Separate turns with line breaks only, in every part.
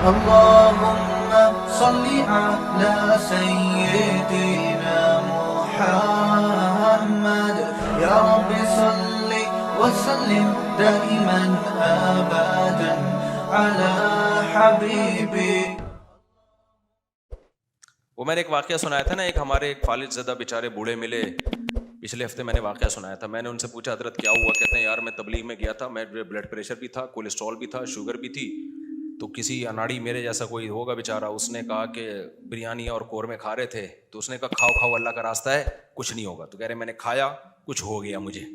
اللهم صل على سيدنا محمد يا رب صل وسلم دائما ابدا على حبيبي.
وہ میں نے ایک واقعہ سنایا تھا نا, ایک ہمارے ایک فالج زدہ بیچارے بوڑھے ملے پچھلے ہفتے, میں نے واقعہ سنایا تھا. میں نے ان سے پوچھا حضرت کیا ہوا؟ کہتے ہیں یار میں تبلیغ میں گیا تھا, میں بلڈ پریشر بھی تھا, کولیسٹرول بھی تھا, شوگر بھی تھی, تو کسی اناڑی میرے جیسا کوئی ہوگا بیچارہ, اس نے کہا کہ بریانی اور قورمے کھا رہے تھے, تو اس نے کہا کھاؤ کھاؤ اللہ کا راستہ ہے کچھ نہیں ہوگا. تو کہہ رہے میں نے کھایا کچھ ہو گیا مجھے,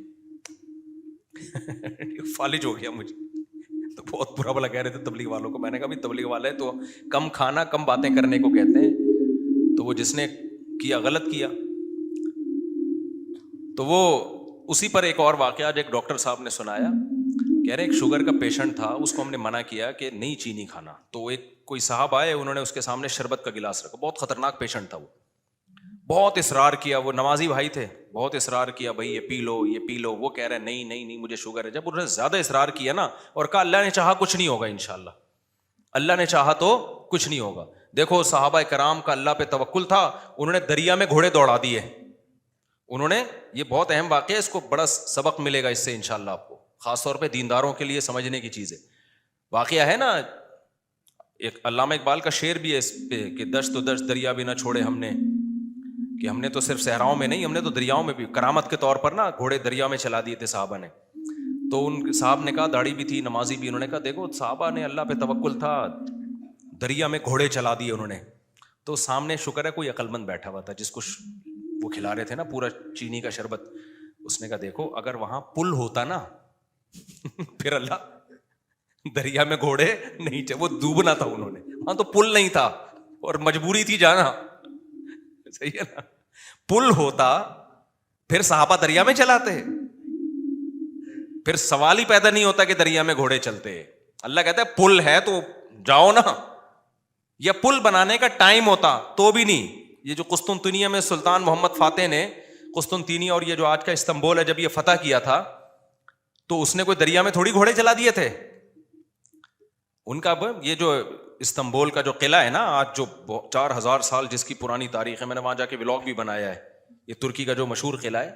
فالج ہو گیا مجھے. تو بہت برا بلا کہہ رہے تھے تبلیغ والوں کو. میں نے کہا بھی تبلیغ والے تو کم کھانا کم باتیں کرنے کو کہتے ہیں, تو وہ جس نے کیا غلط کیا. تو وہ اسی پر ایک اور واقعہ جو ایک ڈاکٹر صاحب نے سنایا, کہہ رہے ایک شوگر کا پیشنٹ تھا, اس کو ہم نے منع کیا کہ نہیں چینی کھانا, تو ایک کوئی صاحب آئے, انہوں نے اس کے سامنے شربت کا گلاس رکھا, بہت خطرناک پیشنٹ تھا, وہ بہت اصرار کیا, وہ نمازی بھائی تھے, بہت اصرار کیا بھائی یہ پی لو یہ پی لو, وہ کہہ رہے نہیں نہیں نہیں مجھے شوگر ہے. جب انہوں نے زیادہ اصرار کیا نا اور کہا اللہ نے چاہا کچھ نہیں ہوگا انشاءاللہ, اللہ نے چاہا تو کچھ نہیں ہوگا. دیکھو صحابہ کرام کا اللہ پہ توکل تھا, انہوں نے دریا میں گھوڑے دوڑا دیے. انہوں نے, یہ بہت اہم واقعہ ہے, اس کو بڑا سبق ملے گا اس سے انشاءاللہ آپ کو, خاص طور پہ دینداروں کے لیے سمجھنے کی چیز ہے. واقعہ ہے نا, ایک علامہ اقبال کا شعر بھی ہے اس پہ کہ دشت و دشت دریا بھی نہ چھوڑے ہم نے, کہ ہم نے تو صرف صحراؤں میں نہیں, ہم نے تو دریاؤں میں بھی کرامت کے طور پر نا گھوڑے دریا میں چلا دیے تھے صحابہ نے. تو ان صاحب نے کہا داڑھی بھی تھی نمازی بھی, انہوں نے کہا دیکھو صحابہ نے اللہ پہ توکل تھا, دریا میں گھوڑے چلا دیے انہوں نے. تو سامنے شکر ہے کوئی عقل مند بیٹھا ہوا تھا جس کو وہ کھلا رہے تھے نا پورا چینی کا شربت. اس نے کہا دیکھو اگر وہاں پل ہوتا نا پھر اللہ دریا میں گھوڑے نہیں, وہ ڈوبنا تھا انہوں نے, وہاں تو پل نہیں تھا اور مجبوری تھی جانا, صحیح ہے نا. پل ہوتا پھر صحابہ دریا میں چلاتے, پھر سوال ہی پیدا نہیں ہوتا کہ دریا میں گھوڑے چلتے. اللہ کہتا ہے پل ہے تو جاؤ نا, یا پل بنانے کا ٹائم ہوتا تو بھی نہیں. یہ جو قسطنطنیہ میں سلطان محمد فاتح نے قسطنطنیہ اور یہ جو آج کا استنبول ہے جب یہ فتح کیا تھا, تو اس نے کوئی دریا میں تھوڑی گھوڑے چلا دیے تھے. ان کا یہ جو استنبول کا جو قلعہ ہے نا آج جو 4000 سال جس کی پرانی تاریخ ہے, میں نے وہاں جا کے ولاگ بھی بنایا ہے, یہ ترکی کا جو مشہور قلعہ ہے,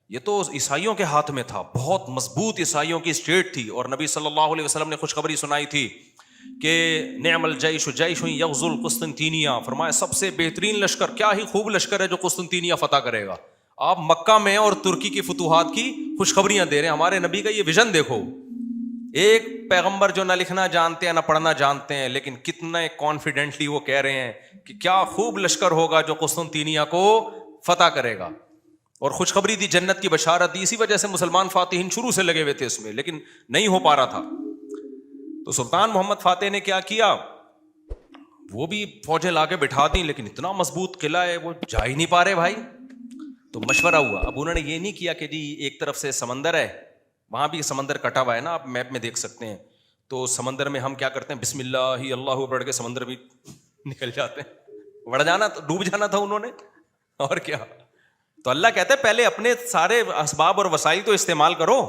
یہ تو عیسائیوں کے ہاتھ میں تھا, بہت مضبوط عیسائیوں کی اسٹیٹ تھی. اور نبی صلی اللہ علیہ وسلم نے خوشخبری سنائی تھی کہ نعم الجیش جیش یغزو القسطنطینیہ, فرمایا سب سے بہترین لشکر, کیا ہی خوب لشکر ہے جو قسطنطینیہ فتح کرے گا. آپ مکہ میں اور ترکی کی فتوحات کی خوشخبریاں دے رہے ہیں. ہمارے نبی کا یہ ویژن دیکھو, ایک پیغمبر جو نہ لکھنا جانتے ہیں نہ پڑھنا جانتے ہیں, لیکن کتنے کانفیڈنٹلی وہ کہہ رہے ہیں کہ کیا خوب لشکر ہوگا جو قسطنطینیہ کو فتح کرے گا. اور خوشخبری دی, جنت کی بشارت دی. اسی وجہ سے مسلمان فاتحین شروع سے لگے ہوئے تھے اس میں, لیکن نہیں ہو پا رہا تھا. تو سلطان محمد فاتح نے کیا کیا, وہ بھی فوجیں لا کے بٹھا دیں, لیکن اتنا مضبوط قلعہ ہے وہ جا ہی نہیں پا رہے بھائی. تو مشورہ ہوا. اب انہوں نے یہ نہیں کیا کہ جی ایک طرف سے سمندر ہے, وہاں بھی سمندر کٹا ہوا ہے نا, آپ میپ میں دیکھ سکتے ہیں. تو سمندر میں ہم کیا کرتے ہیں, بسم اللہ ہی اللہ پڑھ کے سمندر بھی نکل جاتے ہیں. بڑھ جانا, ڈوب جانا تھا انہوں نے, اور کیا. تو اللہ کہتا ہے پہلے اپنے سارے اسباب اور وسائل تو استعمال کرو,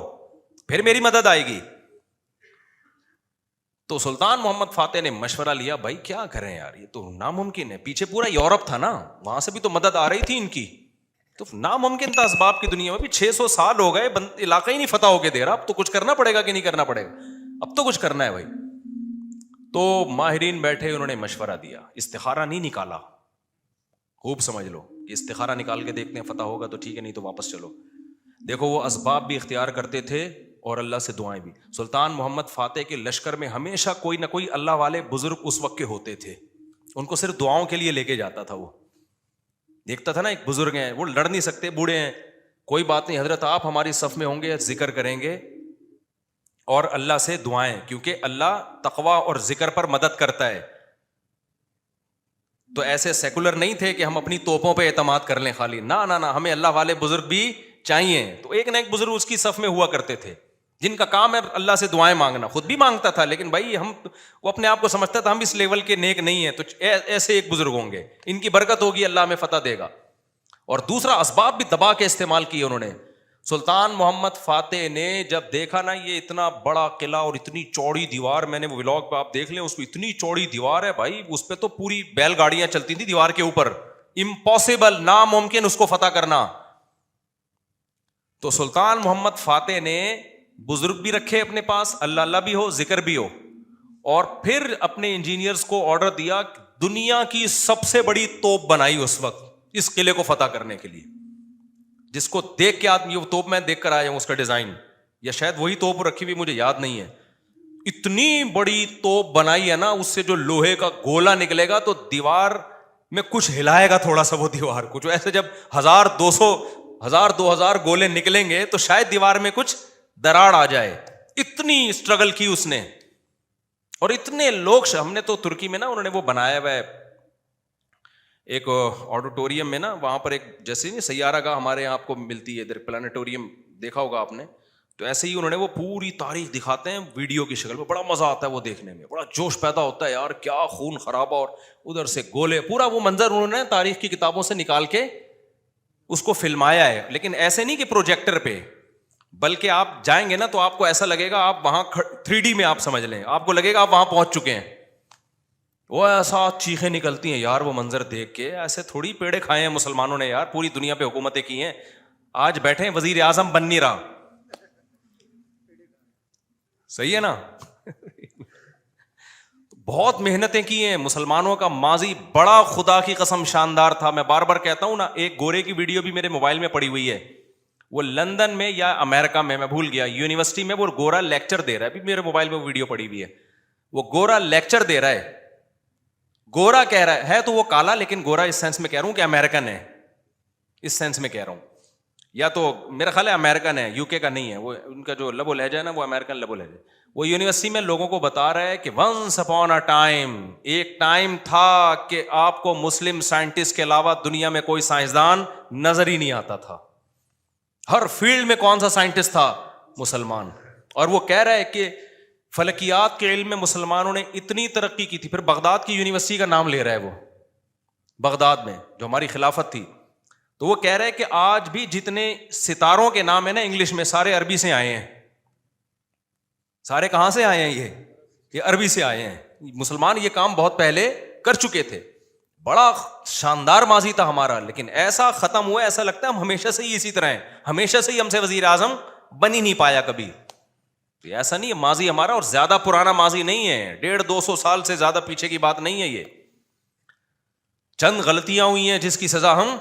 پھر میری مدد آئے گی. تو سلطان محمد فاتح نے مشورہ لیا, بھائی کیا کریں یار, یہ تو ناممکن ہے. پیچھے پورا یورپ تھا نا, وہاں سے بھی تو مدد آ رہی تھی ان کی, تو ناممکن تھا اسباب کی دنیا میں بھی. 600 سال ہو گئے, علاقہ ہی نہیں فتح ہو کے دے رہا, اب تو کچھ کرنا پڑے گا کہ نہیں کرنا پڑے گا, اب تو کچھ کرنا ہے بھائی. تو ماہرین بیٹھے, انہوں نے مشورہ دیا, استخارہ نہیں نکالا, خوب سمجھ لو, استخارہ نکال کے دیکھتے ہیں فتح ہوگا تو ٹھیک ہے, نہیں تو واپس چلو. دیکھو وہ اسباب بھی اختیار کرتے تھے اور اللہ سے دعائیں بھی. سلطان محمد فاتح کے لشکر میں ہمیشہ کوئی نہ کوئی اللہ والے بزرگ اس وقت کے ہوتے تھے, ان کو صرف دعاؤں کے لیے لے کے جاتا تھا. وہ دیکھتا تھا نا ایک بزرگ ہیں, وہ لڑ نہیں سکتے, بوڑھے ہیں, کوئی بات نہیں حضرت آپ ہماری صف میں ہوں گے, ذکر کریں گے اور اللہ سے دعائیں, کیونکہ اللہ تقوی اور ذکر پر مدد کرتا ہے. تو ایسے سیکولر نہیں تھے کہ ہم اپنی توپوں پہ اعتماد کر لیں خالی, نہ ہمیں اللہ والے بزرگ بھی چاہیے. تو ایک نہ ایک بزرگ اس کی صف میں ہوا کرتے تھے جن کا کام ہے اللہ سے دعائیں مانگنا. خود بھی مانگتا تھا, لیکن بھائی وہ اپنے آپ کو سمجھتا تھا ہم اس لیول کے نیک نہیں ہیں, تو ایسے ایک بزرگ ہوں گے, ان کی برکت ہوگی, اللہ ہمیں فتح دے گا. اور دوسرا اسباب بھی دبا کے استعمال کیے انہوں نے. سلطان محمد فاتح نے جب دیکھا نا یہ اتنا بڑا قلعہ اور اتنی چوڑی دیوار, میں نے وہ ولاگ پہ آپ دیکھ لیں, اس کو اتنی چوڑی دیوار ہے بھائی, اس پہ تو پوری بیل گاڑیاں چلتی تھیں دیوار کے اوپر, امپاسبل, ناممکن اس کو فتح کرنا. تو سلطان محمد فاتح نے بزرگ بھی رکھے اپنے پاس, اللہ اللہ بھی ہو, ذکر بھی ہو, اور پھر اپنے انجینئرز کو آرڈر دیا, دنیا کی سب سے بڑی توپ بنائی اس وقت اس قلعے کو فتح کرنے کے لیے, جس کو دیکھ کے آدمی, وہ توپ میں دیکھ کر آیا ہوں اس کا ڈیزائن, یا شاید وہی توپ رکھی ہوئی, مجھے یاد نہیں ہے. اتنی بڑی توپ بنائی ہے نا, اس سے جو لوہے کا گولا نکلے گا تو دیوار میں کچھ ہلائے گا تھوڑا سا وہ دیوار, کچھ ایسے جب 1000-2000 گولے نکلیں گے تو شاید دیوار میں کچھ دراڑ آ جائے. اتنی اسٹرگل کی اس نے, اور اتنے لوگ, ہم نے تو ترکی میں نا انہوں نے وہ بنایا ہوا ہے ایک آڈیٹوریم میں نا, وہاں پر ایک جیسے نہیں سیارہ گاہ ہمارے یہاں آپ کو ملتی ہے ادھر, پلانیٹوریم دیکھا ہوگا آپ نے, تو ایسے ہی انہوں نے وہ پوری تاریخ دکھاتے ہیں ویڈیو کی شکل میں, بڑا مزہ آتا ہے وہ دیکھنے میں, بڑا جوش پیدا ہوتا ہے یار, کیا خون خرابہ, اور ادھر سے گولے, پورا وہ منظر انہوں نے تاریخ کی کتابوں سے نکال کے اس کو فلمایا ہے. لیکن ایسے نہیں کہ پروجیکٹر پہ, بلکہ آپ جائیں گے نا تو آپ کو ایسا لگے گا آپ وہاں 3D میں آپ سمجھ لیں, آپ کو لگے گا آپ وہاں پہنچ چکے ہیں. وہ ایسا چیخیں نکلتی ہیں یار وہ منظر دیکھ کے, ایسے تھوڑی پیڑے کھائے ہیں مسلمانوں نے یار, پوری دنیا پہ حکومتیں کی ہیں, آج بیٹھے ہیں وزیر اعظم بن نہیں رہا, صحیح ہے نا. بہت محنتیں کی ہیں مسلمانوں کا ماضی بڑا خدا کی قسم شاندار تھا. میں بار بار کہتا ہوں نا, ایک گورے کی ویڈیو بھی میرے موبائل میں پڑی ہوئی ہے, وہ لندن میں یا امریکہ میں بھول گیا, یونیورسٹی میں وہ گورا لیکچر دے رہا ہے, ابھی میرے موبائل میں ویڈیو پڑی ہوئی ہے, وہ گورا لیکچر دے رہا ہے. گورا کہہ رہا ہے تو وہ کالا, لیکن گورا اس سینس میں کہہ رہا ہوں کہ امریکن ہے, اس سینس میں کہہ رہا ہوں, یا تو میرا خیال ہے امریکن ہے, UK کا نہیں ہے, وہ ان کا جو لب و لہجہ ہے نا وہ امریکن لب و لہجہ. وہ یونیورسٹی میں لوگوں کو بتا رہا ہے کہ ونس اپون اے ٹائم, ایک ٹائم تھا کہ آپ کو مسلم سائنٹسٹ کے علاوہ دنیا میں کوئی سائنسدان نظر ہی نہیں آتا تھا, ہر فیلڈ میں کون سا سائنٹسٹ تھا, مسلمان. اور وہ کہہ رہا ہے کہ فلکیات کے علم میں مسلمانوں نے اتنی ترقی کی تھی. پھر بغداد کی یونیورسٹی کا نام لے رہا ہے وہ, بغداد میں جو ہماری خلافت تھی, تو وہ کہہ رہے کہ آج بھی جتنے ستاروں کے نام ہیں نا انگلش میں, سارے عربی سے آئے ہیں. سارے کہاں سے آئے ہیں, یہ عربی سے آئے ہیں. مسلمان یہ کام بہت پہلے کر چکے تھے, بڑا شاندار ماضی تھا ہمارا, لیکن ایسا ختم ہوا, ایسا لگتا ہے ہم ہمیشہ سے ہی اسی طرح ہیں, ہمیشہ سے ہی ہم سے وزیر اعظم بن ہی نہیں پایا کبھی. ایسا نہیں ہے, ماضی ہمارا اور زیادہ پرانا ماضی نہیں ہے, 150-200 سال سے زیادہ پیچھے کی بات نہیں ہے. یہ چند غلطیاں ہوئی ہیں جس کی سزا ہم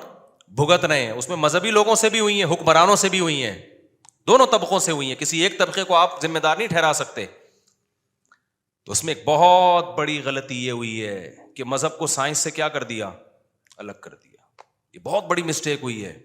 بھگت رہے ہیں, اس میں مذہبی لوگوں سے بھی ہوئی ہیں, حکمرانوں سے بھی ہوئی ہیں, دونوں طبقوں سے ہوئی ہیں, کسی ایک طبقے کو آپ ذمہ دار نہیں ٹھہرا سکتے. تو اس میں ایک بہت بڑی غلطی یہ ہوئی ہے کہ مذہب کو سائنس سے کیا کر دیا, الگ کر دیا. یہ بہت بڑی مسٹیک ہوئی ہے.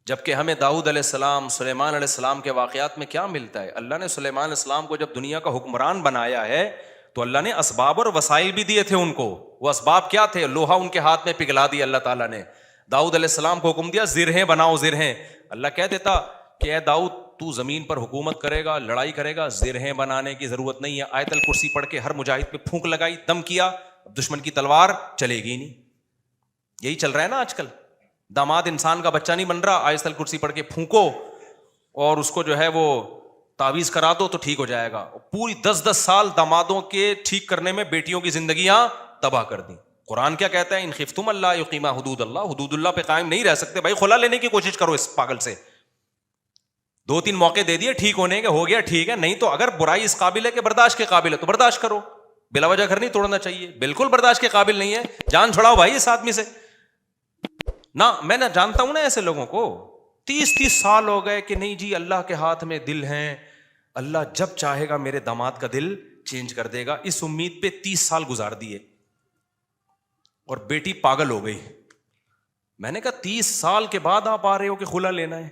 جبکہ ہمیں داؤد علیہ السلام, سلیمان علیہ السلام کے واقعات میں کیا ملتا ہے, اللہ نے سلیمان علیہ السلام کو جب دنیا کا حکمران بنایا ہے تو اللہ نے اسباب اور وسائل بھی دیے تھے ان کو. وہ اسباب کیا تھے, لوہا ان کے ہاتھ میں پگھلا دیا اللہ تعالیٰ نے. داؤد علیہ السلام کو حکم دیا زرہیں بناؤ, زرہیں. اللہ کہہ دیتا کہ اے داؤد تو زمین پر حکومت کرے گا, لڑائی کرے گا, زرہیں بنانے کی ضرورت نہیں ہے. آیت الکرسی پڑھ کے ہر مجاہد پہ پھونک لگائی, دم کیا, دشمن کی تلوار چلے گی نہیں. یہی چل رہا ہے نا آج کل, داماد انسان کا بچہ نہیں بن رہا, آیت الکرسی پڑھ کے پھونکو اور اس کو جو ہے وہ تعویذ کرا دو تو ٹھیک ہو جائے گا. پوری 10-10 سال دامادوں کے ٹھیک کرنے میں بیٹیوں کی زندگیاں تباہ کر دیں. قرآن کیا کہتا ہے, ان خفتم اللہ یقیما حدود اللہ, حدود اللہ پہ قائم نہیں رہ سکتے بھائی, خلا لینے کی کوشش کرو اس پاگل سے. 2-3 موقع دے دیے ٹھیک ہونے کے, ہو گیا ٹھیک ہے, نہیں تو اگر برائی اس قابل ہے کہ برداشت کے قابل ہے تو برداشت کرو, بلا وجہ گھر نہیں توڑنا چاہیے. بالکل برداشت کے قابل نہیں ہے, جان چھڑاؤ بھائی اس آدمی سے. نہ میں نہ جانتا ہوں نا ایسے لوگوں کو, 30 سال ہو گئے کہ نہیں جی اللہ کے ہاتھ میں دل ہیں, اللہ جب چاہے گا میرے داماد کا دل چینج کر دے گا. اس امید پہ 30 سال گزار دیے اور بیٹی پاگل ہو گئی. میں نے کہا 30 سال کے بعد آپ آ رہے ہو کہ خلا لینا ہے.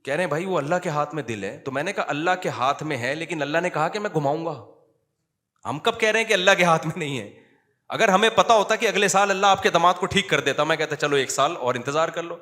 کہہ رہے ہیں بھائی وہ اللہ کے ہاتھ میں دل ہے. تو میں نے کہا اللہ کے ہاتھ میں ہے, لیکن اللہ نے کہا کہ میں گھماؤں گا. ہم کب کہہ رہے ہیں کہ اللہ کے ہاتھ میں نہیں ہے؟ اگر ہمیں پتا ہوتا کہ اگلے سال اللہ آپ کے داماد کو ٹھیک کر دیتا, میں کہتا چلو 1 سال اور انتظار کر لو.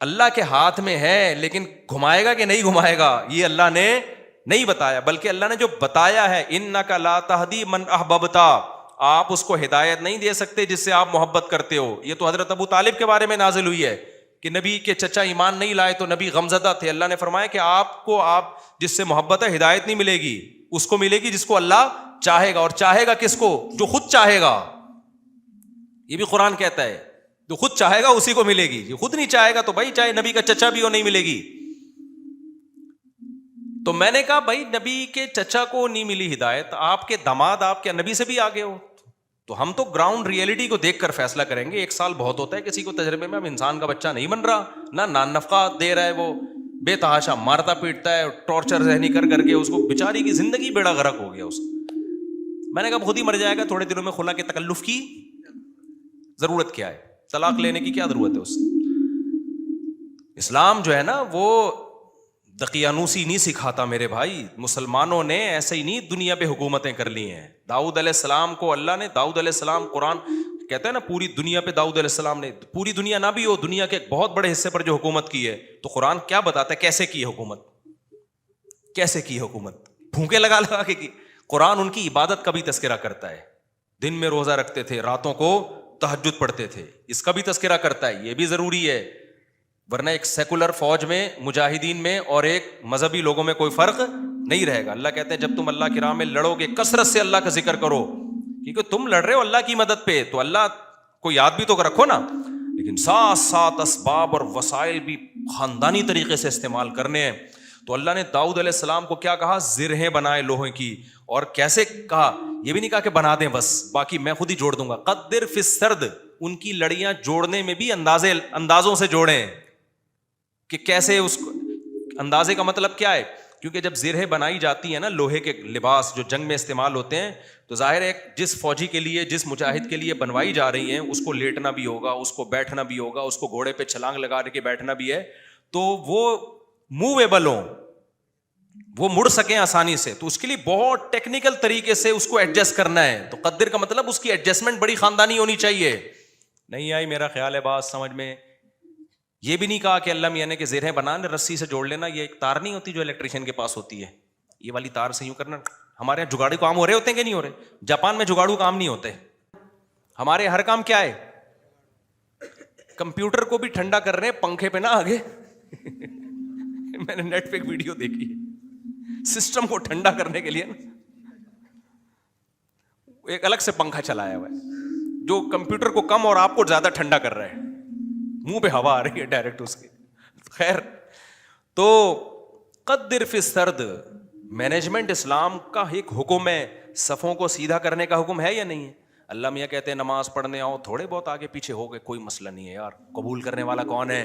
اللہ کے ہاتھ میں ہے, لیکن گھمائے گا کہ نہیں گھمائے گا یہ اللہ نے نہیں بتایا. بلکہ اللہ نے جو بتایا ہے, انک لا تہدی من احببت, آپ اس کو ہدایت نہیں دے سکتے جس سے آپ محبت کرتے ہو. یہ تو حضرت ابو طالب کے بارے میں نازل ہوئی ہے کہ نبی کے چچا ایمان نہیں لائے تو نبی غمزدہ تھے. اللہ نے فرمایا کہ آپ جس سے محبت ہے ہدایت نہیں ملے گی, اس کو ملے گی جس کو اللہ چاہے گا. اور چاہے گا کس کو؟ جو خود چاہے گا. یہ بھی قرآن کہتا ہے جو خود چاہے گا اسی کو ملے گی, جو خود نہیں چاہے گا تو بھائی چاہے نبی کا چچا بھی ہو نہیں ملے گی. تو میں نے کہا بھائی نبی کے چچا کو نہیں ملی ہدایت, آپ کے داماد آپ کیا نبی سے بھی آگے ہو؟ تو ہم تو گراؤنڈ ریئلٹی کو دیکھ کر فیصلہ کریں گے. 1 سال بہت ہوتا ہے کسی کو تجربے میں. اب انسان کا بچہ نہیں بن رہا, نہ نان نفقہ دے رہا ہے, وہ بے تحاشا مارتا پیٹتا ہے, ٹارچر ذہنی کر کے اس کو بیچاری کی زندگی بیڑا غرق ہو گیا اس کا. میں نے کہا خود ہی مر جائے گا, تھوڑے دنوں میں خلا کے تکلف کی ضرورت کیا ہے, طلاق لینے کی کیا ضرورت ہے اس سے. اسلام جو ہے نا وہ دقیانوسی نہیں سکھاتا میرے بھائی. مسلمانوں نے ایسے ہی نہیں دنیا پہ حکومتیں کر لی ہیں. داؤد علیہ السلام کو اللہ نے, داؤد علیہ السلام, قرآن کہتا ہے نا پوری دنیا پہ داؤد علیہ السلام نے, پوری دنیا نہ بھی ہو, دنیا کے ایک بہت بڑے حصے پر جو حکومت کی ہے, تو قرآن کیا بتاتا ہے کیسے کی حکومت, کیسے کی حکومت, پھونکے لگا کے کی. قرآن ان کی عبادت کا بھی تذکرہ کرتا ہے. دن میں روزہ رکھتے تھے, راتوں کو تہجد پڑھتے تھے, اس کا بھی تذکرہ کرتا ہے. یہ بھی ضروری ہے, ورنہ ایک سیکولر فوج میں, مجاہدین میں اور ایک مذہبی لوگوں میں کوئی فرق نہیں رہے گا. اللہ کہتے ہیں جب تم اللہ کی راہ میں لڑو گے کثرت سے اللہ کا ذکر کرو, کیونکہ تم لڑ رہے ہو اللہ کی مدد پہ, تو اللہ کو یاد بھی تو رکھو نا. لیکن ساتھ ساتھ اسباب اور وسائل بھی خاندانی طریقے سے استعمال کرنے ہیں. تو اللہ نے داؤد علیہ السلام کو کیا کہا؟ زرہیں بنائے لوہے کی. اور کیسے کہا؟ یہ بھی نہیں کہا کہ بنا دیں بس, باقی میں خود ہی جوڑ دوں گا. قدر فی السرد, ان کی لڑیاں جوڑنے میں بھی اندازوں سے جوڑیں کہ کیسے اس کو. اندازے کا مطلب کیا ہے؟ کیونکہ جب زرہیں بنائی جاتی ہیں نا, لوہے کے لباس جو جنگ میں استعمال ہوتے ہیں, تو ظاہر ہے جس فوجی کے لیے, جس مجاہد کے لیے بنوائی جا رہی ہیں, اس کو لیٹنا بھی ہوگا, اس کو بیٹھنا بھی ہوگا, اس کو گھوڑے پہ چھلانگ لگا کے بیٹھنا بھی ہے, تو وہ موویبل ہوں, وہ مڑ سکیں آسانی سے. تو اس کے لیے بہت ٹیکنیکل طریقے سے اس کو ایڈجسٹ کرنا ہے. تو قدر کا مطلب اس کی ایڈجسٹمنٹ بڑی خاندانی ہونی چاہیے. نہیں آئی میرا خیال ہے بات سمجھ میں. یہ بھی نہیں کہا کہ اللہ میاں نے کہ زرہیں بنانے رسی سے جوڑ لینا, یہ ایک تار نہیں ہوتی جو الیکٹریشین کے پاس ہوتی ہے, یہ والی تار سے یوں کرنا. ہمارے یہاں جگاڑو کام ہو رہے ہوتے ہیں کہ نہیں ہو رہے؟ جاپان میں جگاڑو کام نہیں ہوتے. ہمارے ہر کام کیا ہے؟ کمپیوٹر کو بھی ٹھنڈا کر رہے ہیں پنکھے پہ نا آگے. میں نے نیٹ پہ ایک ویڈیو دیکھی ہے, سسٹم کو ٹھنڈا کرنے کے لیے ایک الگ سے پنکھا چلایا ہوا ہے جو کمپیوٹر کو کم اور آپ کو زیادہ ٹھنڈا کر رہا ہے. منہ پہ ہوا آ رہی ہے ڈائریکٹ اس کی. خیر, تو قدر فی السرد, مینجمنٹ اسلام کا ایک حکم ہے. صفوں کو سیدھا کرنے کا حکم ہے یا نہیں ہے؟ اللہ میاں کہتے ہیں نماز پڑھنے آؤ, تھوڑے بہت آگے پیچھے ہو گئے کوئی مسئلہ نہیں ہے یار, قبول کرنے والا کون ہے؟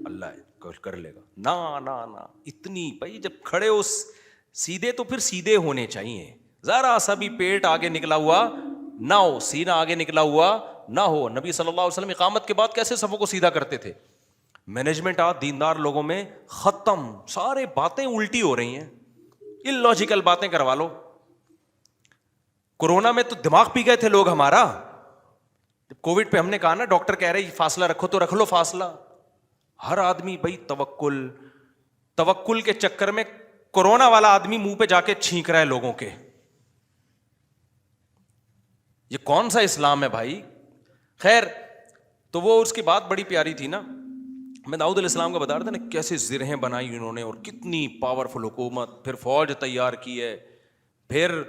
اللہ ہے, کر لے گا. نہ اتنی بھائی جب کھڑے ہو سیدھے تو پھر سیدھے ہونے چاہیے. ذرا سا بھی پیٹ آگے نکلا ہوا نہ ہو, سینہ آگے نکلا ہوا نہ ہو. نبی صلی اللہ علیہ وسلم اقامت کے بعد کیسے صفوں کو سیدھا کرتے تھے. مینجمنٹ آج دیندار لوگوں میں ختم, سارے باتیں الٹی ہو رہی ہیں, ان لاجیکل باتیں کروا لو. کورونا میں تو دماغ پی گئے تھے لوگ ہمارا. جب کووڈ پہ ہم نے کہا نا, ڈاکٹر کہہ رہے فاصلہ رکھو تو رکھ لو فاصلہ. ہر آدمی بھائی توکل کے چکر میں کورونا والا آدمی منہ پہ جا کے چھینک رہا ہے لوگوں کے. یہ کون سا اسلام ہے بھائی؟ خیر, تو وہ اس کی بات بڑی پیاری تھی نا. میں داؤد علیہ السلام کا بتا رہا تھا نا کیسے زرہیں بنائی انہوں نے اور کتنی پاورفل حکومت, پھر فوج تیار کی ہے. پھر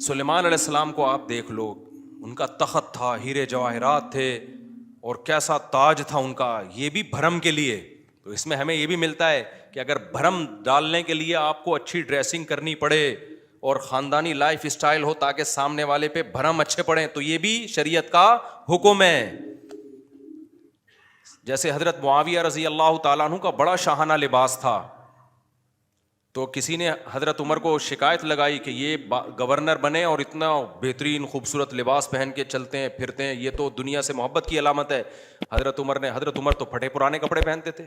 سلیمان علیہ السلام کو آپ دیکھ لو, ان کا تخت تھا, ہیرے جواہرات تھے, اور کیسا تاج تھا ان کا, یہ بھی بھرم کے لیے. تو اس میں ہمیں یہ بھی ملتا ہے کہ اگر بھرم ڈالنے کے لیے آپ کو اچھی ڈریسنگ کرنی پڑے اور خاندانی لائف اسٹائل ہو تاکہ سامنے والے پہ بھرم اچھے پڑیں, تو یہ بھی شریعت کا حکم ہے. جیسے حضرت معاویہ رضی اللہ تعالیٰ عنہ کا بڑا شاہانہ لباس تھا, تو کسی نے حضرت عمر کو شکایت لگائی کہ یہ گورنر بنے اور اتنا بہترین خوبصورت لباس پہن کے چلتے ہیں پھرتے ہیں, یہ تو دنیا سے محبت کی علامت ہے. حضرت عمر تو پھٹے پرانے کپڑے پہنتے تھے,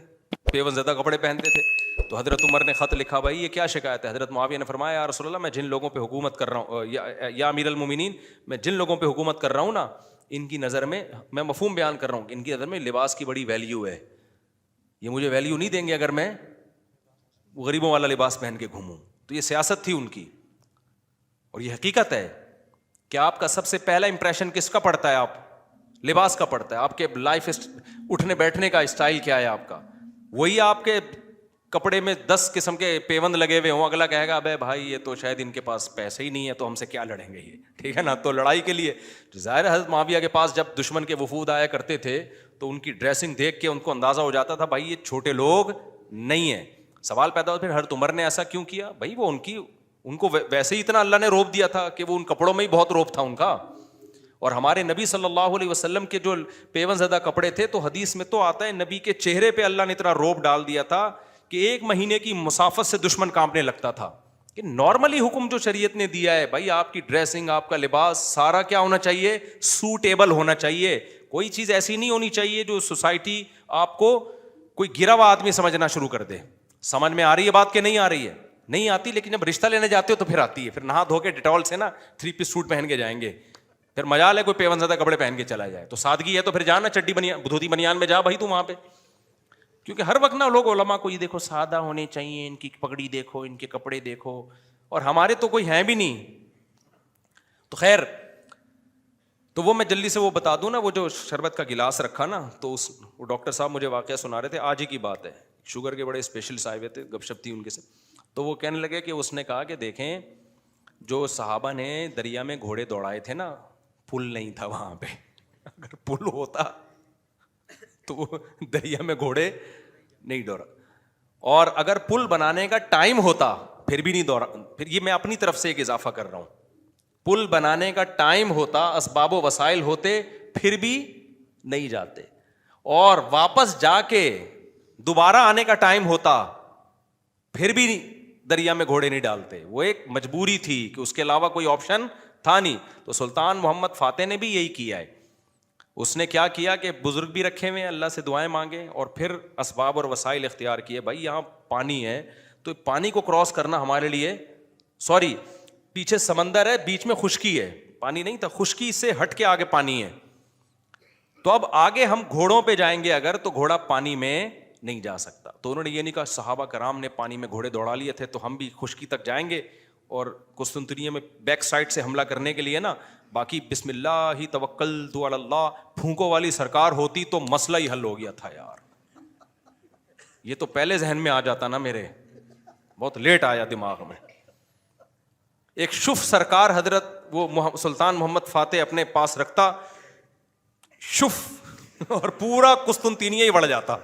پیون زدہ کپڑے پہنتے تھے. تو حضرت عمر نے خط لکھا, بھائی یہ کیا شکایت ہے؟ حضرت معاویہ نے فرمایا, یا رسول اللہ, میں جن لوگوں پہ حکومت کر رہا ہوں, یا امیر المومنین, میں جن لوگوں پہ حکومت کر رہا ہوں نا, ان کی نظر میں مفہوم بیان کر رہا ہوں, ان کی نظر میں لباس کی بڑی ویلیو ہے. یہ مجھے ویلیو نہیں دیں گے اگر میں غریبوں والا لباس پہن کے گھوموں. تو یہ سیاست تھی ان کی, اور یہ حقیقت ہے کہ آپ کا سب سے پہلا امپریشن کس کا پڑتا ہے؟ آپ لباس کا پڑتا ہے, آپ کے لائف اٹھنے بیٹھنے کا اسٹائل کیا ہے آپ کا. وہی آپ کے کپڑے میں 10 قسم کے پیوند لگے ہوئے ہوں, اگلا کہے گا ابے بھائی یہ تو شاید ان کے پاس پیسے ہی نہیں ہے تو ہم سے کیا لڑیں گے یہ, ٹھیک ہے نا. تو لڑائی کے لیے ظاہر حضرت معاویہ کے پاس جب دشمن کے وفود آیا کرتے تھے تو ان کی ڈریسنگ دیکھ کے ان کو اندازہ ہو جاتا تھا بھائی یہ چھوٹے لوگ نہیں ہیں. سوال پیدا ہوتا پھر حضرت عمر نے ایسا کیوں کیا؟ بھائی وہ ان کو ویسے ہی اتنا اللہ نے روب دیا تھا کہ وہ ان کپڑوں میں ہی بہت روب تھا ان کا. اور ہمارے نبی صلی اللہ علیہ وسلم کے جو پیون زدہ کپڑے تھے تو حدیث میں تو آتا ہے نبی کے چہرے پہ اللہ نے اتنا روب ڈال دیا تھا کہ 1 مہینے کی مسافت سے دشمن کانپنے لگتا تھا. کہ نارملی حکم جو شریعت نے دیا ہے بھائی آپ کی ڈریسنگ, آپ کا لباس سارا کیا ہونا چاہیے؟ سوٹیبل ہونا چاہیے. کوئی چیز ایسی نہیں ہونی چاہیے جو سوسائٹی آپ کو کوئی گرا ہوا آدمی سمجھنا شروع کر دے. سمجھ میں آ رہی ہے بات کہ نہیں آ رہی ہے؟ نہیں آتی, لیکن جب رشتہ لینے جاتے ہو تو پھر آتی ہے. پھر نہا دھو کے ڈیٹول سے نا 3 پیس سوٹ پہن کے جائیں گے, پھر مجال ہے کوئی پیون زدہ کپڑے پہن کے چلا جائے. تو سادگی ہے تو پھر جانا چڈی بنیان دھوتی بنیان میں جا بھائی تو وہاں پہ. کیونکہ ہر وقت نا لوگ علماء کو یہ دیکھو سادہ ہونے چاہیے, ان کی پگڑی دیکھو, ان کے کپڑے دیکھو, اور ہمارے تو کوئی ہیں بھی نہیں. تو خیر, تو وہ میں جلدی سے وہ بتا دوں نا, وہ جو شربت کا گلاس رکھا نا تو وہ ڈاکٹر صاحب مجھے واقعہ سنا رہے تھے, آج ہی کی بات ہے. شوگر کے بڑے اسپیشلسٹ آئے ہوئے تھے, گپ شپ تھی ان کے سے. تو وہ کہنے لگے کہ اس نے کہا کہ دیکھیں جو صحابہ نے دریا میں گھوڑے دوڑائے تھے نا, پل نہیں تھا وہاں پہ. اگر پل ہوتا تو وہ دریا میں گھوڑے نہیں دوڑا, اور اگر پل بنانے کا ٹائم ہوتا پھر بھی نہیں دوڑا. پھر یہ میں اپنی طرف سے ایک اضافہ کر رہا ہوں, پل بنانے کا ٹائم ہوتا, اسباب و وسائل ہوتے, پھر بھی نہیں جاتے. اور واپس جا کے دوبارہ آنے کا ٹائم ہوتا پھر بھی دریا میں گھوڑے نہیں ڈالتے. وہ ایک مجبوری تھی کہ اس کے علاوہ کوئی آپشن تھا نہیں. تو سلطان محمد فاتح نے بھی یہی کیا ہے. اس نے کیا کیا کہ بزرگ بھی رکھے ہوئے, اللہ سے دعائیں مانگے, اور پھر اسباب اور وسائل اختیار کیے. بھائی یہاں پانی ہے تو پانی کو کراس کرنا ہمارے لیے, سوری پیچھے سمندر ہے, بیچ میں خشکی ہے, پانی نہیں تھا, خشکی سے ہٹ کے آگے پانی ہے. تو اب آگے ہم گھوڑوں پہ جائیں گے اگر, تو گھوڑا پانی میں نہیں جا سکتا. تو انہوں نے یہ نہیں کہا صحابہ کرام نے پانی میں گھوڑے دوڑا لیے تھے تو ہم بھی خشکی تک جائیں گے اور قسطنطنیہ میں بیک سائڈ سے حملہ کرنے کے لیے نا, باقی بسم اللہ ہی توکلت علی اللہ پھونکوں والی سرکار ہوتی تو مسئلہ ہی حل ہو گیا تھا یار. یہ تو پہلے ذہن میں آ جاتا نا, میرے بہت لیٹ آیا دماغ میں. ایک شف سرکار حضرت وہ سلطان محمد فاتح اپنے پاس رکھتا شف, اور پورا قسطنطنیہ ہی بڑھ جاتا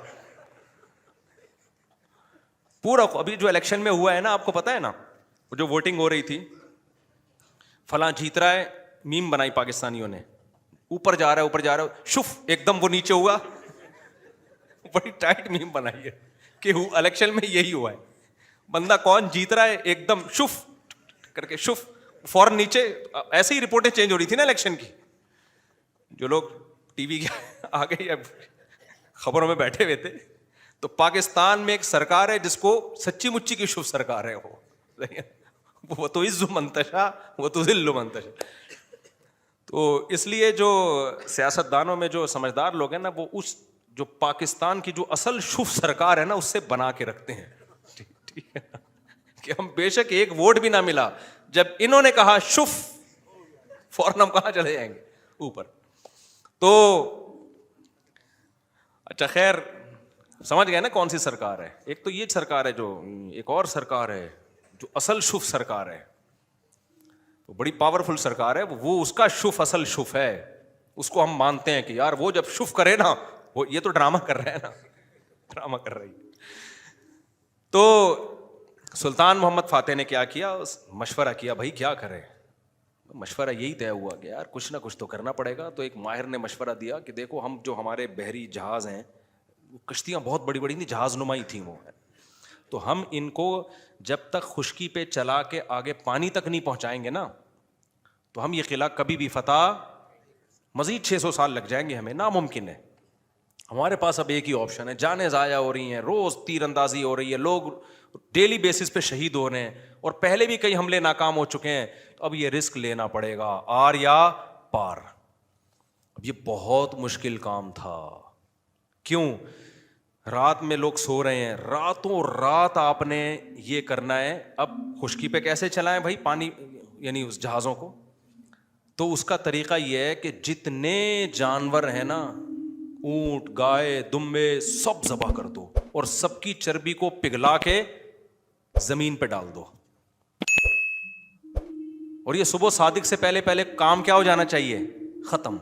پورا. ابھی جو الیکشن میں ہوا ہے نا, آپ کو پتا ہے نا, جو ووٹنگ ہو رہی تھی, فلاں جیت رہا ہے, میم بنائی پاکستانیوں نے, اوپر جا رہا ہے اوپر جا رہا ہے, شف ایک دم وہ نیچے ہوا, بڑی ٹائٹ میم بنائی ہے کہ الیکشن میں یہی ہوا ہے. بندہ کون جیت رہا ہے, ایک دم شف کر کے شف, فوراً نیچے. ایسے ہی رپورٹیں چینج ہو رہی تھی نا الیکشن کی, جو لوگ ٹی وی کے آگے یا خبروں میں بیٹھے ہوئے تھے. تو پاکستان میں ایک سرکار ہے جس کو سچی مچی کی شف سرکار ہے, وہ تو عز منتشا وہ تو ذل منتشا. تو اس لیے جو سیاستدانوں میں جو سمجھدار لوگ ہیں نا, وہ اس جو پاکستان کی جو اصل شف سرکار ہے نا اس سے بنا کے رکھتے ہیں. ٹھیک ہے کہ ہم بے شک ایک ووٹ بھی نہ ملا, جب انہوں نے کہا شف فوراً ہم کہاں چلے جائیں گے اوپر. تو اچھا خیر سمجھ گئے نا کون سی سرکار ہے. ایک تو یہ سرکار ہے, جو ایک اور سرکار ہے جو اصل شف سرکار ہے, وہ بڑی پاورفل سرکار ہے, وہ اس کا شف اصل شف ہے, اس کو ہم مانتے ہیں کہ یار وہ جب شف کرے نا, وہ یہ تو ڈرامہ کر رہے ہیں نا, ڈرامہ کر رہی. تو سلطان محمد فاتح نے کیا کیا, مشورہ کیا بھائی کیا کریں. مشورہ یہی طے ہوا کہ یار کچھ نہ کچھ تو کرنا پڑے گا. تو ایک ماہر نے مشورہ دیا کہ دیکھو ہم جو ہمارے بحری جہاز ہیں, کشتیاں بہت بڑی بڑی تھیں, جہاز نمائی تھیں وہ, تو ہم ان کو جب تک خشکی پہ چلا کے آگے پانی تک نہیں پہنچائیں گے نا, تو ہم یہ قلعہ کبھی بھی فتح, مزید 600 سال لگ جائیں گے, ہمیں ناممکن ہے. ہمارے پاس اب ایک ہی آپشن ہے, جانیں ضائع ہو رہی ہیں, روز تیر اندازی ہو رہی ہے, لوگ ڈیلی بیسس پہ شہید ہو رہے ہیں, اور پہلے بھی کئی حملے ناکام ہو چکے ہیں, تو اب یہ رسک لینا پڑے گا, آر یا پار. اب یہ بہت مشکل کام تھا. کیوں؟ رات میں لوگ سو رہے ہیں, راتوں رات آپ نے یہ کرنا ہے. اب خشکی پہ کیسے چلائیں بھائی پانی, یعنی اس جہازوں کو, تو اس کا طریقہ یہ ہے کہ جتنے جانور ہیں نا، اونٹ، گائے، دمبے، سب ذبح کر دو اور سب کی چربی کو پگھلا کے زمین پہ ڈال دو. اور یہ صبح صادق سے پہلے کام کیا ہو جانا چاہیے؟ ختم.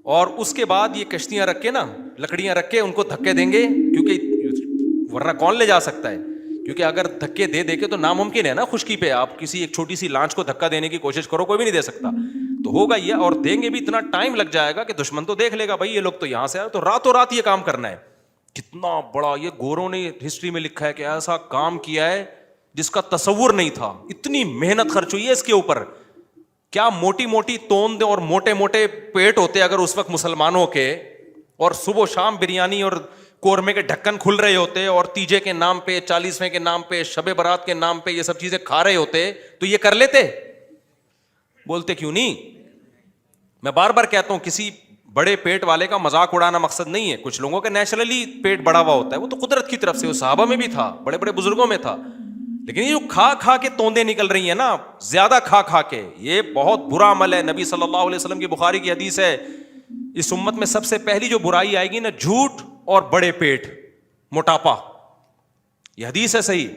اور اس کے بعد یہ کشتیاں رکھ کے نا، لکڑیاں رکھ کے ان کو دھکے دیں گے، کیونکہ ورنہ کون لے جا سکتا ہے؟ کیونکہ اگر دھکے دے کے تو ناممکن ہے نا خشکی پہ آپ کسی ایک چھوٹی سی لانچ کو دھکا دینے کی کوشش کرو، کوئی بھی نہیں دے سکتا. تو ہوگا یہ، اور دیں گے بھی اتنا ٹائم لگ جائے گا کہ دشمن تو دیکھ لے گا بھائی یہ لوگ تو یہاں سے آئے، تو راتوں رات یہ کام کرنا ہے. کتنا بڑا یہ گوروں نے ہسٹری میں لکھا ہے کہ ایسا کام کیا ہے جس کا تصور نہیں تھا. اتنی محنت خرچ ہوئی ہے اس کے اوپر. کیا موٹی موٹی توند اور موٹے موٹے پیٹ ہوتے اگر اس وقت مسلمانوں کے، اور صبح و شام بریانی اور قورمے کے ڈھکن کھل رہے ہوتے، اور تیجے کے نام پہ، 40ویں کے نام پہ، شب برات کے نام پہ یہ سب چیزیں کھا رہے ہوتے، تو یہ کر لیتے؟ بولتے کیوں نہیں؟ میں بار بار کہتا ہوں کسی بڑے پیٹ والے کا مذاق اڑانا مقصد نہیں ہے. کچھ لوگوں کا نیچرلی پیٹ بڑا ہوا ہوتا ہے، وہ تو قدرت کی طرف سے، وہ صحابہ میں بھی تھا، بڑے بڑے بزرگوں میں تھا. لیکن یہ جو کھا کے توندیں نکل رہی ہیں نا، زیادہ کھا کے، یہ بہت برا عمل ہے. نبی صلی اللہ علیہ وسلم کی بخاری کی حدیث ہے، اس امت میں سب سے پہلی جو برائی آئے گی نا، جھوٹ اور بڑے پیٹ، موٹاپا. یہ حدیث ہے صحیح.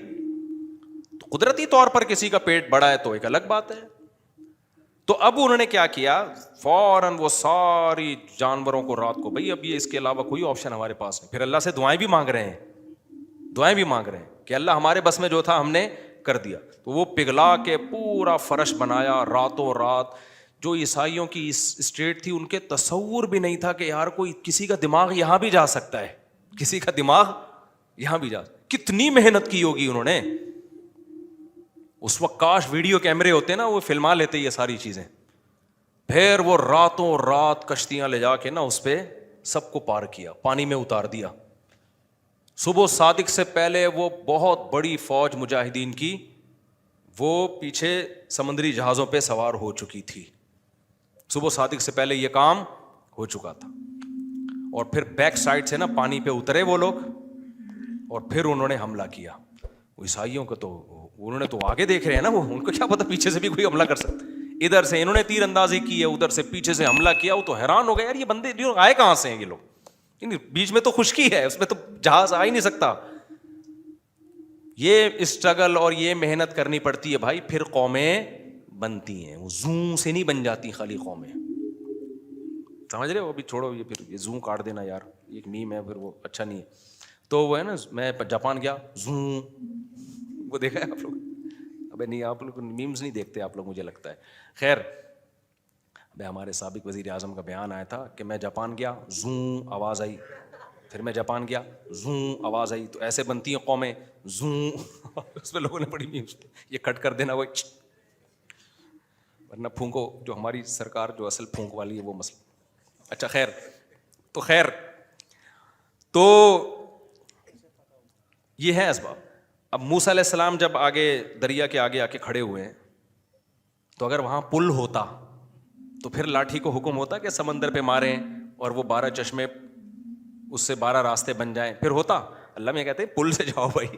تو قدرتی طور پر کسی کا پیٹ بڑا ہے تو ایک الگ بات ہے. تو اب انہوں نے کیا کیا، فوراً وہ ساری جانوروں کو رات کو، بھائی اب یہ اس کے علاوہ کوئی آپشن ہمارے پاس نہیں. پھر اللہ سے دعائیں بھی مانگ رہے ہیں کہ اللہ ہمارے بس میں جو تھا ہم نے کر دیا. تو وہ پگھلا کے پورا فرش بنایا راتوں رات. جو عیسائیوں کی اسٹیٹ تھی ان کے تصور بھی نہیں تھا کہ یار کوئی کسی کا دماغ یہاں بھی جا سکتا ہے، کسی کا دماغ یہاں بھی جا سکتا. کتنی محنت کی ہوگی انہوں نے. اس وقت کاش ویڈیو کیمرے ہوتے نا، وہ فلما لیتے یہ ساری چیزیں. پھر وہ راتوں رات کشتیاں لے جا کے نا اس پہ سب کو پار کیا، پانی میں اتار دیا. صبح صادق سے پہلے وہ بہت بڑی فوج مجاہدین کی وہ پیچھے سمندری جہازوں پہ سوار ہو چکی تھی. صبح صادق سے پہلے یہ کام ہو چکا تھا. اور پھر بیک سائڈ سے نا پانی پہ اترے وہ لوگ، اور پھر انہوں نے حملہ کیا. وہ عیسائیوں کو تو انہوں نے تو آگے دیکھ رہے ہیں نا، وہ ان کو کیا پتا پیچھے سے بھی کوئی حملہ کر سکتا. ادھر سے انہوں نے تیر اندازی کی ہے، ادھر سے پیچھے سے حملہ کیا. وہ تو حیران ہو گئے، یار یہ بندے آئے کہاں سے ہیں یہ لوگ؟ بیچ میں تو خشکی ہے، اس میں تو جہاز آ ہی نہیں سکتا. یہ اسٹرگل اور یہ محنت کرنی پڑتی ہے بھائی، پھر قومیں بنتی ہیں. وہ زوں سے نہیں بن جاتی خالی قومیں، سمجھ رہے ہو؟ ابھی چھوڑو یہ، پھر یہ زوں کاٹ دینا یار، ایک میم ہے، پھر وہ اچھا نہیں ہے. تو وہ ہے نا، میں جاپان گیا، زوں، وہ دیکھا ہے آپ لوگ؟ ابے نہیں، آپ لوگ میمز نہیں دیکھتے آپ لوگ، مجھے لگتا ہے. خیر، ہمارے سابق وزیر اعظم کا بیان آیا تھا کہ میں جاپان گیا، زوں آواز آئی. پھر میں جاپان گیا، زوں آواز آئی. تو ایسے بنتی ہیں قومیں، زوں. اس میں لوگوں نے بڑی میمز، یہ کٹ کر دینا، وہ ورنہ پھونکو، جو ہماری سرکار جو اصل پھونک والی ہے وہ مسئلہ. اچھا خیر، تو یہ ہے اسباب. اب موسیٰ علیہ السلام جب آگے دریا کے آگے آ کے کھڑے ہوئے ہیں، تو اگر وہاں پل ہوتا تو پھر لاٹھی کو حکم ہوتا کہ سمندر پہ ماریں اور وہ 12 چشمے، اس سے 12 راستے بن جائیں، پھر ہوتا. اللہ میں کہتے ہیں پل سے جاؤ بھائی.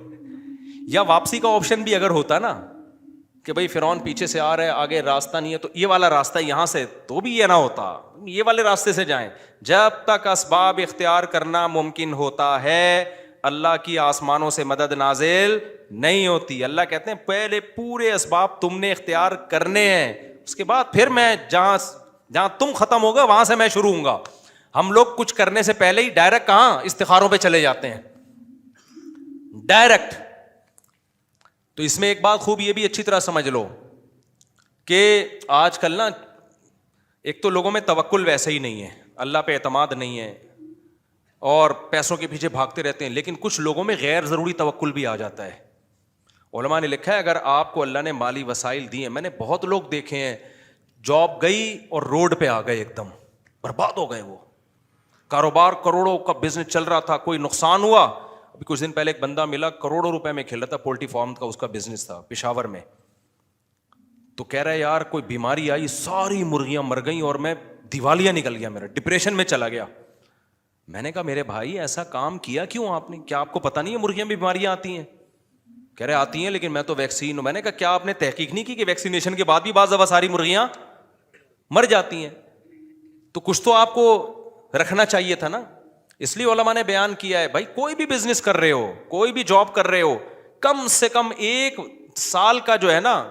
یا واپسی کا آپشن بھی اگر ہوتا نا کہ بھائی فرعون پیچھے سے آ رہا ہے، آگے راستہ نہیں ہے، تو یہ والا راستہ یہاں سے، تو بھی یہ نہ ہوتا، یہ والے راستے سے جائیں. جب تک اسباب اختیار کرنا ممکن ہوتا ہے، اللہ کی آسمانوں سے مدد نازل نہیں ہوتی. اللہ کہتے ہیں پہلے پورے اسباب تم نے اختیار کرنے ہیں، اس کے بعد پھر میں جہاں تم ختم ہوگا وہاں سے میں شروع ہوں گا. ہم لوگ کچھ کرنے سے پہلے ہی ڈائریکٹ کہاں استخاروں پہ چلے جاتے ہیں، ڈائریکٹ. تو اس میں ایک بات خوب یہ بھی اچھی طرح سمجھ لو کہ آج کل نا، ایک تو لوگوں میں توکل ویسے ہی نہیں ہے، اللہ پہ اعتماد نہیں ہے، اور پیسوں کے پیچھے بھاگتے رہتے ہیں. لیکن کچھ لوگوں میں غیر ضروری توکل بھی آ جاتا ہے. علماء نے لکھا ہے اگر آپ کو اللہ نے مالی وسائل دیے، میں نے بہت لوگ دیکھے ہیں، جاب گئی اور روڈ پہ آ گئے، ایک دم برباد ہو گئے. وہ کاروبار کروڑوں کا بزنس چل رہا تھا، کوئی نقصان ہوا. ابھی کچھ دن پہلے ایک بندہ ملا، کروڑوں روپے میں کھیل رہا تھا، پولٹری فارم کا اس کا بزنس تھا پشاور میں. تو کہہ رہا ہے یار کوئی بیماری آئی، ساری مرغیاں مر گئیں اور میں دیوالیہ نکل گیا، میرا ڈپریشن میں چلا گیا. میں نے کہا میرے بھائی ایسا کام کیا کیوں آپ نے؟ کیا آپ کو پتہ نہیں ہے مرغیاں میں بیماریاں آتی ہیں؟ کہہ رہے آتی ہیں لیکن میں تو ویکسین ہوں. میں نے کہا کیا آپ نے تحقیق نہیں کی کہ ویکسینیشن کے بعد بھی بعض دفعہ ساری مرغیاں مر جاتی ہیں. تو کچھ تو آپ کو رکھنا چاہیے تھا نا. اس لیے علماء نے بیان کیا ہے بھائی کوئی بھی بزنس کر رہے ہو, کوئی بھی جاب کر رہے ہو, کم سے کم 1 سال کا جو ہے نا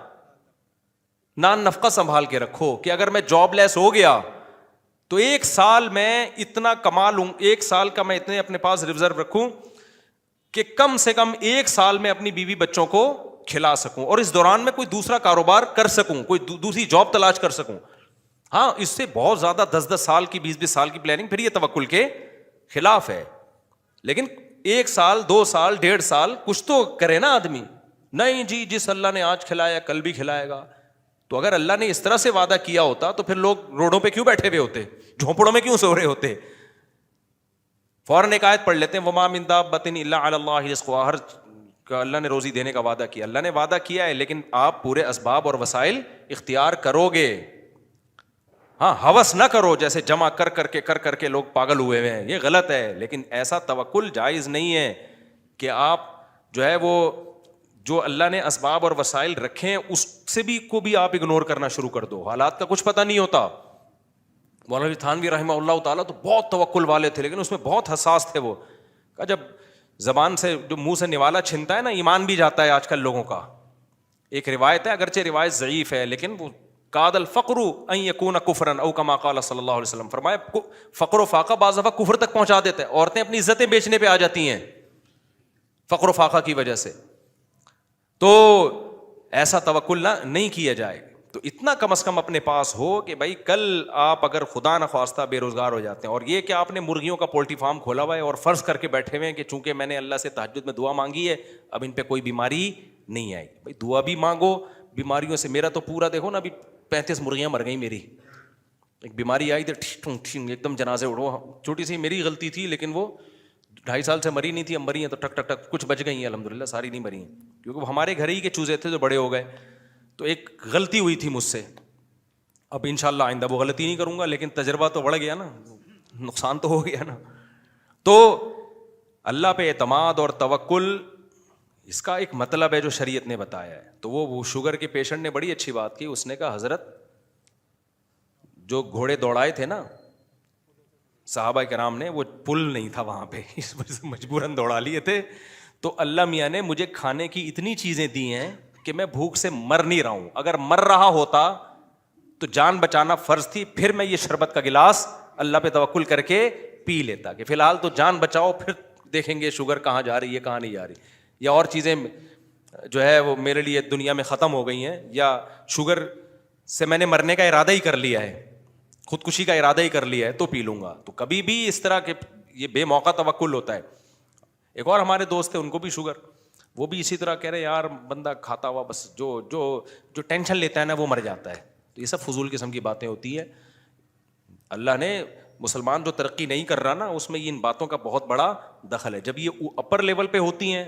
نان نفقہ سنبھال کے رکھو کہ اگر میں جاب لیس ہو گیا تو 1 سال میں اتنا کما لوں, 1 سال کا میں اتنے اپنے پاس ریزرو رکھوں کہ کم سے کم 1 سال میں اپنی بیوی بچوں کو کھلا سکوں, اور اس دوران میں کوئی دوسرا کاروبار کر سکوں, کوئی دوسری جاب تلاش کر سکوں. ہاں اس سے بہت زیادہ 10-10 سال کی 20-20 سال کی پلاننگ پھر یہ توکل کے خلاف ہے. لیکن 1 سال 2 سال 1.5 سال کچھ تو کرے نا آدمی. نہیں جی جس اللہ نے آج کھلایا کل بھی کھلائے گا. تو اگر اللہ نے اس طرح سے وعدہ کیا ہوتا تو پھر لوگ روڈوں پہ کیوں بیٹھے ہوئے ہوتے, جھونپڑوں میں کیوں سو رہے ہوتے. فوراً ایک آیت پڑھ لیتے ہیں وما من دابۃ الا علی اللہ رزقها, ہر اللہ نے روزی دینے کا وعدہ کیا. اللہ نے وعدہ کیا ہے لیکن آپ پورے اسباب اور وسائل اختیار کرو گے. ہاں ہوس نہ کرو جیسے جمع کر کے لوگ پاگل ہوئے ہوئے ہیں, یہ غلط ہے. لیکن ایسا توکل جائز نہیں ہے کہ آپ جو ہے وہ جو اللہ نے اسباب اور وسائل رکھے ہیں اس سے بھی کو بھی آپ اگنور کرنا شروع کر دو. حالات کا کچھ پتہ نہیں ہوتا. مولانا تھانوی رحمہ اللہ تعالیٰ تو بہت توکل والے تھے لیکن اس میں بہت حساس تھے. وہ کہ جب زبان سے جو منہ سے نوالا چھنتا ہے نا ایمان بھی جاتا ہے آج کل لوگوں کا. ایک روایت ہے, اگرچہ روایت ضعیف ہے لیکن وہ قاد الفقر ان یکون کفرا او کما قال صلی اللہ علیہ وسلم, فرمایا فقر و فاقہ بعض دفعہ کفر تک پہنچا دیتا ہے. عورتیں اپنی عزتیں بیچنے پہ آ جاتی ہیں فقر و فاقہ کی وجہ سے. تو ایسا توکل نہیں کیا جائے. تو اتنا کم از کم اپنے پاس ہو کہ بھائی کل آپ اگر خدا نخواستہ بے روزگار ہو جاتے ہیں, اور یہ کہ آپ نے مرغیوں کا پولٹری فارم کھولا ہوا ہے اور فرض کر کے بیٹھے ہوئے ہیں کہ چونکہ میں نے اللہ سے تہجد میں دعا مانگی ہے اب ان پہ کوئی بیماری نہیں آئی. بھائی دعا بھی مانگو بیماریوں سے. میرا تو پورا دیکھو نا ابھی 35 مرغیاں مر گئیں میری. ایک بیماری آئی تھی ایک دم جنازے اڑو, چھوٹی سی میری غلطی تھی لیکن وہ 2.5 سال سے مری نہیں تھی, اب مری ہیں تو ٹک ٹک ٹک کچھ بچ گئی ہیں الحمدللہ, ساری نہیں مری ہیں کیونکہ وہ ہمارے گھر ہی کے چوزے تھے جو بڑے ہو گئے. تو ایک غلطی ہوئی تھی مجھ سے, اب انشاءاللہ آئندہ وہ غلطی نہیں کروں گا, لیکن تجربہ تو بڑھ گیا نا, نقصان تو ہو گیا نا. تو اللہ پہ اعتماد اور توکل اس کا ایک مطلب ہے جو شریعت نے بتایا ہے. تو وہ شوگر کے پیشنٹ نے بڑی اچھی بات کی, اس نے کہا حضرت جو گھوڑے دوڑائے تھے نا صحابہ کرام نے, وہ پل نہیں تھا وہاں پہ, اس وجہ سے مجبوراً دوڑا لیے تھے. تو اللہ میاں نے مجھے کھانے کی اتنی چیزیں دی ہیں کہ میں بھوک سے مر نہیں رہا ہوں. اگر مر رہا ہوتا تو جان بچانا فرض تھی, پھر میں یہ شربت کا گلاس اللہ پہ توکل کر کے پی لیتا کہ فی الحال تو جان بچاؤ, پھر دیکھیں گے شوگر کہاں جا رہی ہے کہاں نہیں جا رہی, یا اور چیزیں جو ہے وہ میرے لیے دنیا میں ختم ہو گئی ہیں, یا شوگر سے میں نے مرنے کا ارادہ ہی کر لیا ہے, خودکشی کا ارادہ ہی کر لیا ہے تو پی لوں گا. تو کبھی بھی اس طرح کے یہ بے موقع توکل ہوتا ہے. ایک اور ہمارے دوست تھے ان کو بھی شوگر, وہ بھی اسی طرح کہہ رہے یار بندہ کھاتا ہوا بس جو ٹینشن لیتا ہے نا وہ مر جاتا ہے. تو یہ سب فضول قسم کی باتیں ہوتی ہیں. اللہ نے مسلمان جو ترقی نہیں کر رہا نا اس میں ان باتوں کا بہت بڑا دخل ہے. جب یہ اپر لیول پہ ہوتی ہیں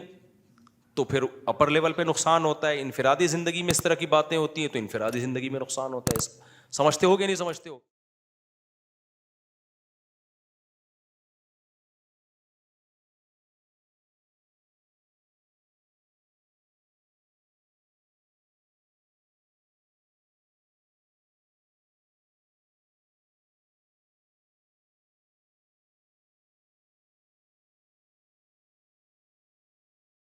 تو پھر اپر لیول پہ نقصان ہوتا ہے. انفرادی زندگی میں اس طرح کی باتیں ہوتی ہیں تو انفرادی زندگی میں نقصان ہوتا ہے. سمجھتے ہو کہ نہیں سمجھتے ہو؟